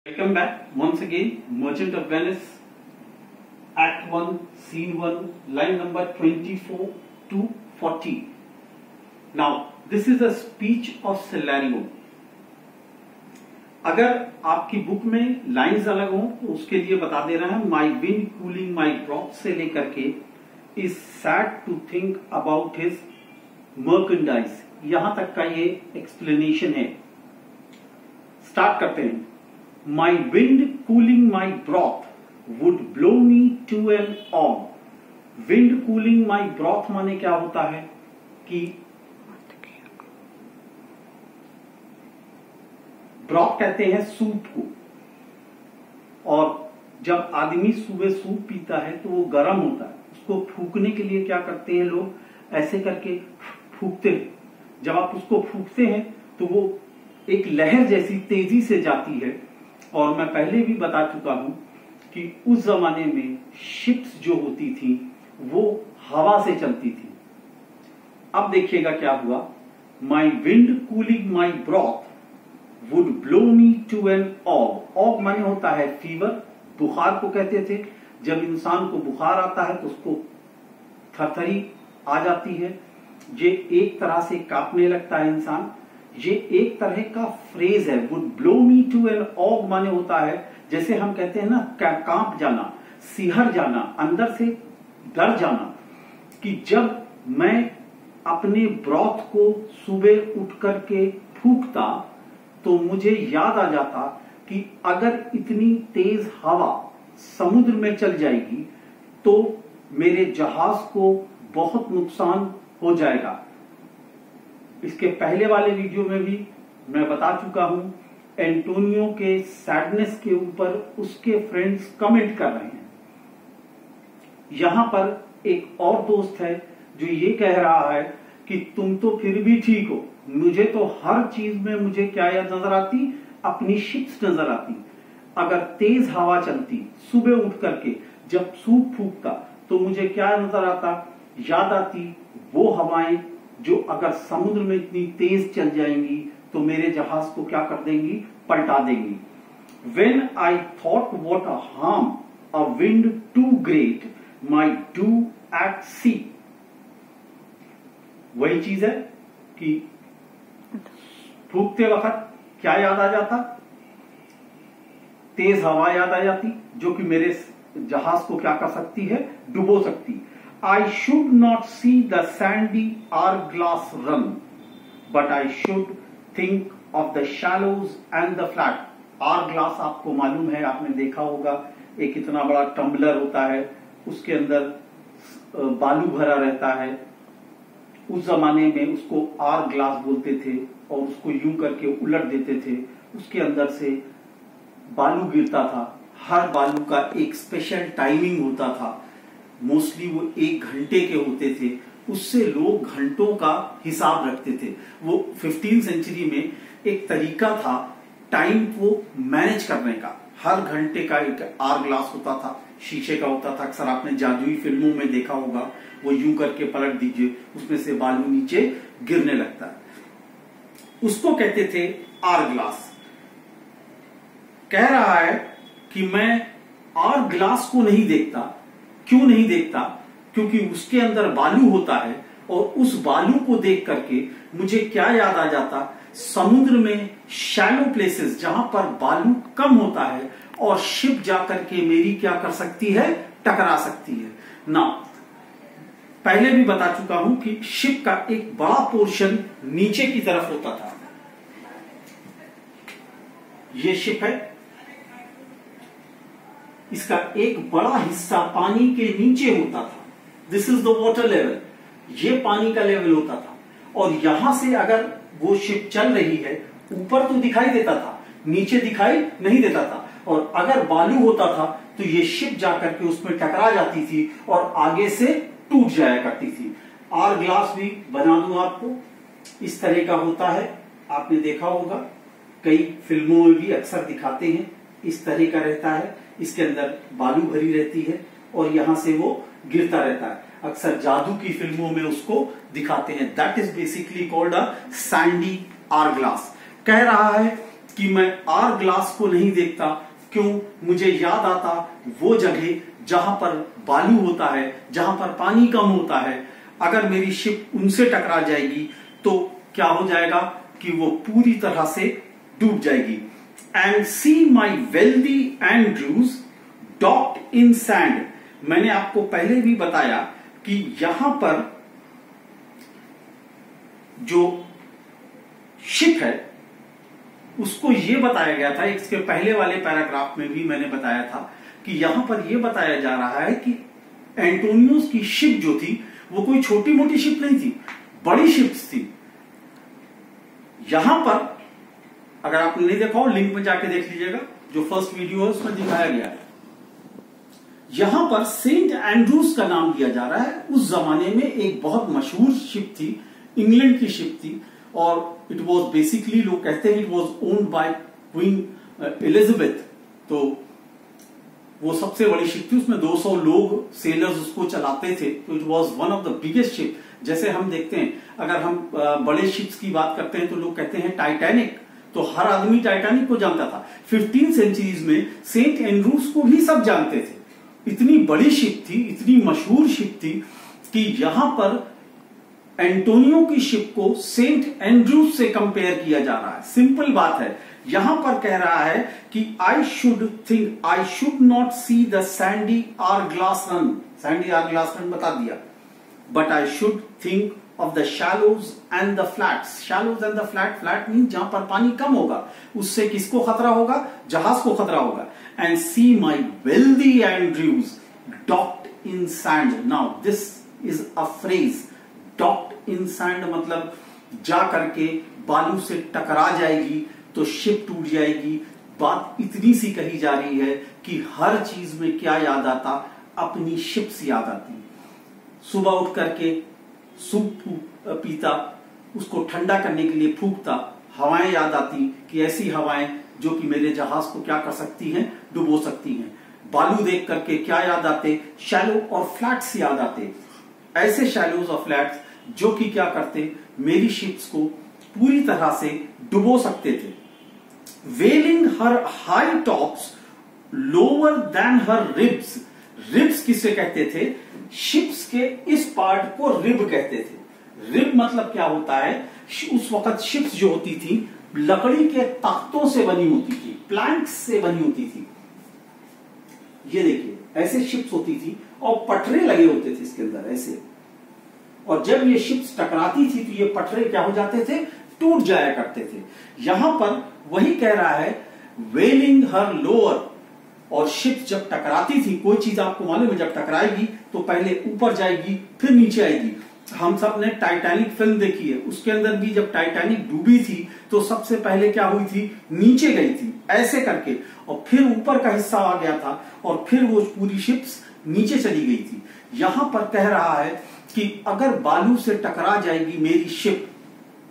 Welcome back once again. Merchant of Venice, Act 1, Scene 1, line number 24 to 40. Now, this is a speech of Salerio. अगर आपकी book में lines अलग हो तो उसके लिए बता दे रहा है my wind cooling my broth से लेकर के is sad to think about his merchandise, यहां तक का ये एक्सप्लेनेशन है. स्टार्ट करते हैं. My wind cooling my broth would blow me to an orb. Wind cooling my broth माने क्या होता है कि ब्रॉथ कहते हैं सूप को, और जब आदमी सुबह सूप पीता है तो वो गर्म होता है. उसको फूकने के लिए क्या करते हैं लोग, ऐसे करके फूकते हैं. जब आप उसको फूकते हैं तो वो एक लहर जैसी तेजी से जाती है. और मैं पहले भी बता चुका हूं कि उस जमाने में शिप्स जो होती थी वो हवा से चलती थी. अब देखिएगा क्या हुआ. My wind cooling my broth would blow me to an orb. Orb माने होता है फीवर, बुखार को कहते थे. जब इंसान को बुखार आता है तो उसको थरथरी आ जाती है, ये एक तरह से कांपने लगता है इंसान. ये एक तरह का फ्रेज है. Would blow me to an ague माने होता है जैसे हम कहते हैं ना, कांप जाना, सिहर जाना, अंदर से डर जाना. कि जब मैं अपने ब्रॉथ को सुबह उठ करके फूकता तो मुझे याद आ जाता कि अगर इतनी तेज हवा समुद्र में चल जाएगी तो मेरे जहाज को बहुत नुकसान हो जाएगा. इसके पहले वाले वीडियो में भी मैं बता चुका हूं, एंटोनियो के सैडनेस के ऊपर उसके फ्रेंड्स कमेंट कर रहे हैं. यहां पर एक और दोस्त है जो ये कह रहा है कि तुम तो फिर भी ठीक हो, मुझे तो हर चीज में मुझे क्या याद नजर आती, अपनी शिप्स नजर आती. अगर तेज हवा चलती सुबह उठ करके जब सूप फूकता तो मुझे क्या नजर आता, याद आती वो हवाएं जो अगर समुद्र में इतनी तेज चल जाएंगी तो मेरे जहाज को क्या कर देंगी, पलटा देंगी. When I thought what a harm a wind too great might do at sea. वही चीज है कि फूकते वक्त क्या याद आ जाता, तेज हवा याद आ जाती जो कि मेरे जहाज को क्या कर सकती है, डुबो सकती. I should not see the sandy hourglass run, but I should think of the shallows and the flat. Hourglass आपको मालूम है, आपने देखा होगा, एक इतना बड़ा टम्बलर होता है, उसके अंदर बालू भरा रहता है. उस जमाने में उसको आर ग्लास बोलते थे और उसको यूं करके उलट देते थे. उसके अंदर से बालू गिरता था. हर बालू का एक स्पेशल टाइमिंग होता था. मोस्टली वो 1 घंटे के होते थे. उससे लोग घंटों का हिसाब रखते थे. वो 15वीं सेंचुरी में एक तरीका था टाइम को मैनेज करने का. हर घंटे का एक आर ग्लास होता था, शीशे का होता था. अक्सर आपने जादुई फिल्मों में देखा होगा, वो यूं करके पलट दीजिए, उसमें से बालू नीचे गिरने लगता है. उसको कहते थे आर ग्लास. कह रहा है कि मैं आर ग्लास को नहीं देखता. क्यों नहीं देखता? क्योंकि उसके अंदर बालू होता है और उस बालू को देख करके मुझे क्या याद आ जाता, समुद्र में शैलो प्लेसेस जहां पर बालू कम होता है और शिप जाकर के मेरी क्या कर सकती है, टकरा सकती है ना. पहले भी बता चुका हूं कि शिप का एक बड़ा पोर्शन नीचे की तरफ होता था. ये शिप है, इसका एक बड़ा हिस्सा पानी के नीचे होता था. This is the water level. ये पानी का लेवल होता था. और यहां से अगर वो शिप चल रही है, ऊपर तो दिखाई देता था, नीचे दिखाई नहीं देता था. और अगर बालू होता था तो ये शिप जाकर के उसमें टकरा जाती थी और आगे से टूट जाया करती थी. आर ग्लास भी बना दूं आपको, इस तरह का होता है. आपने देखा होगा, कई फिल्मों में भी अक्सर दिखाते हैं. इस तरह का रहता है, इसके अंदर बालू भरी रहती है और यहां से वो गिरता रहता है. अक्सर जादू की फिल्मों में उसको दिखाते हैं. That is basically called a sandy hour glass. कह रहा है कि मैं आर ग्लास को नहीं देखता, क्यों? मुझे याद आता वो जगह जहां पर बालू होता है, जहां पर पानी कम होता है। अगर मेरी शिप उनसे टकरा जाएगी तो क्या हो जाएगा कि वो पूरी तरह से डूब जाएगी। And see my wealthy Andrews docked in sand. मैंने आपको पहले भी बताया कि यहां पर जो शिप है उसको ये बताया गया था, इसके पहले वाले पैराग्राफ में भी मैंने बताया था कि यहां पर यह बताया जा रहा है कि एंटोनियोस की शिप जो थी वो कोई छोटी मोटी शिप नहीं थी, बड़ी शिप्स थी। यहां पर अगर आपने नहीं देखा हो लिंक में जाके देख लीजिएगा, जो फर्स्ट वीडियो है उसमें दिखाया गया है। यहां पर सेंट एंड्रूज का नाम दिया जा रहा है। उस जमाने में एक बहुत मशहूर शिप थी, इंग्लैंड की शिप थी, और इट वॉज बेसिकली, लोग कहते हैं it was owned by queen Elizabeth. तो वो सबसे बड़ी शिप थी, उसमें 200 लोग सेलर्स उसको चलाते थे। तो it was one of the biggest ship. जैसे हम देखते हैं, अगर हम बड़े शिप्स की बात करते हैं तो लोग कहते हैं टाइटैनिक, तो हर आदमी टाइटैनिक को जानता था। 15th सेंचुरीज में सेंट एंड्रूज को भी सब जानते थे। इतनी बड़ी शिप थी, इतनी मशहूर शिप थी कि यहां पर एंटोनियो की शिप को सेंट एंड्रूज से कंपेयर किया जा रहा है। सिंपल बात है, यहां पर कह रहा है कि I should not see the sandy hour glass run. Sandy hour glass run बता दिया, but I should think of the shallows and the flats. Shallows and the flat mean जहां पर पानी कम होगा, उससे किसको खतरा होगा? जहाज को खतरा होगा। And see my wealthy Andrews docked in sand. Now this is a phrase, docked in sand मतलब जा करके बालू से टकरा जाएगी तो शिप टूट जाएगी। बात इतनी सी कही जा रही है कि हर चीज में क्या याद आता? अपनी शिप्स याद आती। सुबह उठ करके सूप पीता, उसको ठंडा करने के लिए फूंकता, हवाएं याद आती कि ऐसी हवाएं जो कि मेरे जहाज को क्या कर सकती हैं? डुबो सकती हैं। बालू देख करके क्या याद आते? शैलो और फ्लैट्स याद आते। ऐसे शैलोज और फ्लैट्स जो कि क्या करते? मेरी शिप्स को पूरी तरह से डुबो सकते थे। वेलिंग हर हाई टॉप्स लोअर देन हर रिब्स। रिब्स किसे कहते थे? शिप्स के इस पार्ट को रिब कहते थे। रिब मतलब क्या होता है? उस वक्त शिप्स जो होती थी लकड़ी के तख्तों से बनी होती थी, प्लैंक्स से बनी होती थी। ये देखिए ऐसे शिप्स होती थी और पटरे लगे होते थे इसके अंदर ऐसे, और जब ये शिप्स टकराती थी तो ये पटरे क्या हो जाते थे? टूट जाया करते थे। यहां पर वही कह रहा है, वेलिंग हर लोअर। और शिप जब टकराती थी, कोई चीज आपको मालूम है जब टकराएगी तो पहले ऊपर जाएगी फिर नीचे आएगी। हम सब ने टाइटैनिक फिल्म देखी है, उसके अंदर भी जब टाइटैनिक डूबी थी तो सबसे पहले क्या हुई थी? नीचे गई थी ऐसे करके, और फिर ऊपर का हिस्सा आ गया था और फिर वो पूरी शिप्स नीचे चली गई थी। यहां पर कह रहा है कि अगर बालू से टकरा जाएगी मेरी शिप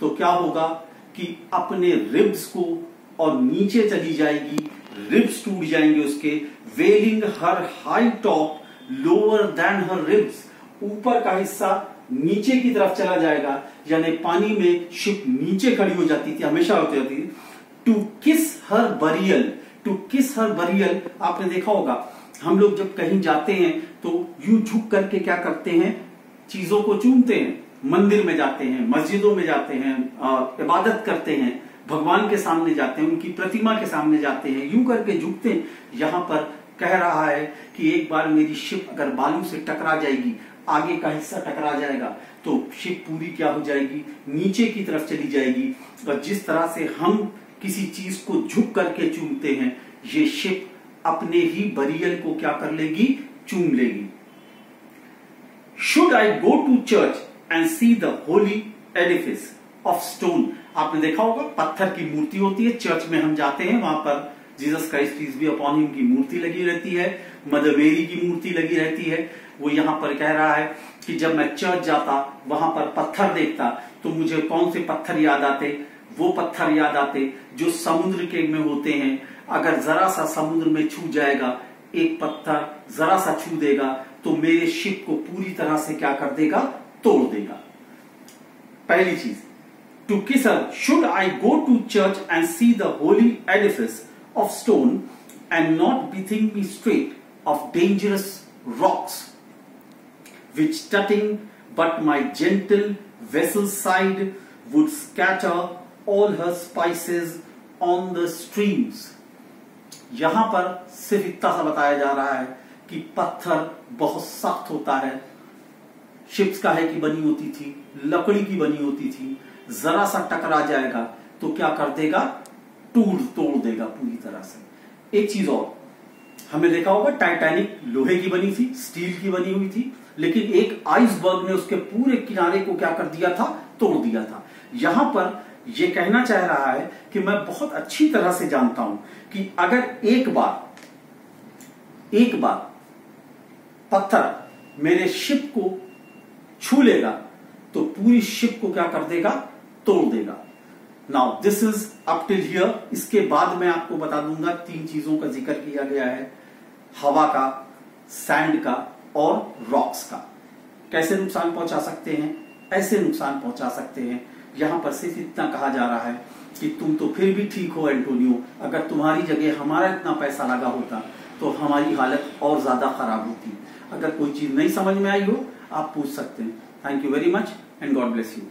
तो क्या होगा कि अपने रिब्स को और नीचे चली जाएगी, रिब्स टूट जाएंगे उसके। वेलिंग हर हाई टॉप लोअर देन हर रिब्स। ऊपर का हिस्सा नीचे की तरफ चला जाएगा, यानी पानी में शिप नीचे खड़ी हो जाती थी, हमेशा होती थी। टू किस हर बरियल। टू किस हर बरियल आपने देखा होगा, हम लोग जब कहीं जाते हैं तो यूं झुक करके क्या करते हैं? चीजों को चूमते हैं। मंदिर में जाते हैं, मस्जिदों में जाते हैं, इबादत करते हैं, भगवान के सामने जाते हैं, उनकी प्रतिमा के सामने जाते हैं, यूं करके झुकते हैं। यहां पर कह रहा है कि एक बार मेरी शिप अगर बालू से टकरा जाएगी, आगे का हिस्सा टकरा जाएगा तो शिप पूरी क्या हो जाएगी? नीचे की तरफ चली जाएगी। और जिस तरह से हम किसी चीज को झुक करके चूमते हैं, ये शिप अपने ही बरियल को क्या कर लेगी? चूम लेगी। Should I go to church and see the holy edifice of stone. आपने देखा होगा पत्थर की मूर्ति होती है, चर्च में हम जाते हैं, वहां पर Jesus Christ peace be upon him की मूर्ति लगी रहती है, मदर मेरी की मूर्ति लगी रहती है। वो यहां पर कह रहा है कि जब मैं चर्च जाता, वहां पर पत्थर देखता तो मुझे कौन से पत्थर याद आते? वो पत्थर याद आते जो समुद्र के में होते हैं। अगर जरा सा समुद्र में छू जाएगा, एक पत्थर जरा सा छू देगा तो मेरे शिप को पूरी तरह से क्या कर देगा? तोड़ देगा। पहली चीज। to kiss her, should I go to church and see the holy edifice of stone and not bethink me straight of dangerous rocks, which tutting but my gentle vessel side would scatter all her spices on the streams. यहां पर सिर्फ इतना सा बताया जा रहा है कि पत्थर बहुत सख्त होता है, शिप्स का है कि बनी होती थी, लकड़ी की बनी होती थी, जरा सा टकरा जाएगा तो क्या कर देगा, तोड़ देगा पूरी तरह से। एक चीज और, हमें देखा होगा टाइटैनिक लोहे की बनी थी, स्टील की बनी हुई थी, लेकिन एक आइसबर्ग ने उसके पूरे किनारे को क्या कर दिया था, तोड़ दिया था। यहां पर यह कहना चाह रहा है कि मैं बहुत अच्छी तरह से जानता हूं कि अगर एक बार पत्थर मेरे शिप को छू लेगा तो पूरी शिप को क्या कर देगा, तोड़ देगा। Now this is up till here. इसके बाद मैं आपको बता दूंगा 3 चीजों का जिक्र किया गया है, हवा का, सैंड का और रॉक्स का। कैसे नुकसान पहुंचा सकते हैं, ऐसे नुकसान पहुंचा सकते हैं। यहां पर सिर्फ इतना कहा जा रहा है कि तुम तो फिर भी ठीक हो एंटोनियो, अगर तुम्हारी जगह हमारा इतना पैसा लगा होता तो हमारी हालत और ज्यादा खराब होती। अगर कोई चीज नहीं समझ में आई हो आप पूछ सकते हैं। Thank you very much and God bless you.